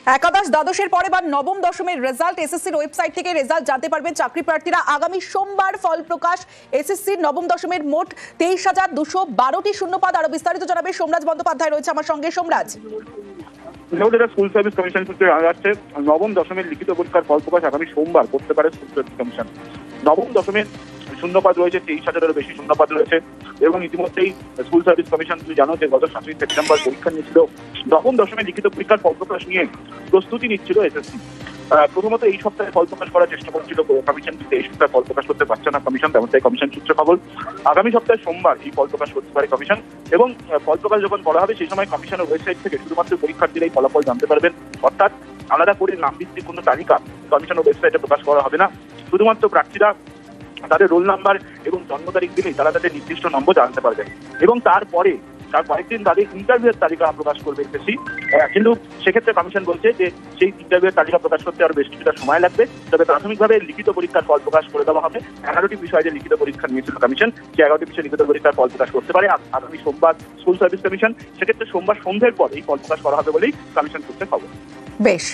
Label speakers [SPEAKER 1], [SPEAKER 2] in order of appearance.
[SPEAKER 1] একাদশ দ্বাদশের পরে বা নবম দশমের রেজাল্ট এসএসসির ওয়েবসাইট থেকে রেজাল্ট জানতে পারবেন চাকরি প্রার্থীরা। আগামী সোমবার ফল প্রকাশ। এসএসসির নবম দশমের মোট 23,212টি শূন্যপদ। আরো বিস্তারিত জানাবে সোমরাজ বন্দ্যোপাধ্যায় রয়েছে আমার সঙ্গে। সোমরাজ,
[SPEAKER 2] স্কুল সার্ভিস কমিশন সূত্রে জানা যাচ্ছে নবম দশমের লিখিত পরীক্ষার ফল প্রকাশ আগামী সোমবার করতে পারে স্কুল সার্ভিস কমিশন। নবম দশমের শূন্যপদ রয়েছে 23,000-এরও বেশি শূন্যপদ রয়েছে এবং ইতিমধ্যেই স্কুল সার্ভিস কমিশন, তুমি জানো যে গত 7ই সেপ্টেম্বর পরীক্ষা নিয়েছিল। নবম দশমের লিখিত পরীক্ষার ফল প্রকাশ নিয়ে প্রস্তুতি নিচ্ছিল এসএসসি। প্রথমত এই সপ্তাহে ফল প্রকাশ করার চেষ্টা করছিল কমিশন, কিন্তু এই সপ্তাহে ফল প্রকাশ করতে পারছে না কমিশন, তেমনটাই কমিশন সূত্রে খবর। আগামী সপ্তাহে সোমবার এই ফল প্রকাশ করতে পারে কমিশন এবং ফল প্রকাশ যখন করা হবে সেই সময় কমিশনের ওয়েবসাইট থেকে শুধুমাত্র পরীক্ষার্থীরাই ফলাফল জানতে পারবেন। অর্থাৎ আলাদা করে নাম ভিত্তিক কোনো তালিকা কমিশনের ওয়েবসাইটে প্রকাশ করা হবে না। শুধুমাত্র প্রার্থীরা তাদের রোল নাম্বার এবং জন্ম তারিখ দিলেই তারা তাদের নির্দিষ্ট নম্বর জানতে পারবেন এবং তার কয়েকদিন তাদের ইন্টারভিউয়ের তালিকা প্রকাশ করবে এসএসসি। কিন্তু সেক্ষেত্রে কমিশন বলছে যে সেই ইন্টারভিউয়ের তালিকা প্রকাশ করতে আরো বেশ কিছুটা সময় লাগবে। তবে প্রাথমিকভাবে লিখিত পরীক্ষার ফল প্রকাশ করে দেওয়া হবে। 11টি বিষয়ে যে লিখিত পরীক্ষা নিয়েছিল কমিশন, সেই 11টি বিষয়ে লিখিত পরীক্ষার ফল প্রকাশ করতে পারে আগামী সোমবার স্কুল সার্ভিস কমিশন। সেক্ষেত্রে সোমবার সন্ধ্যের পর এই ফল প্রকাশ করা হবে বলেই কমিশন সূত্রে খবর।
[SPEAKER 1] বেশ।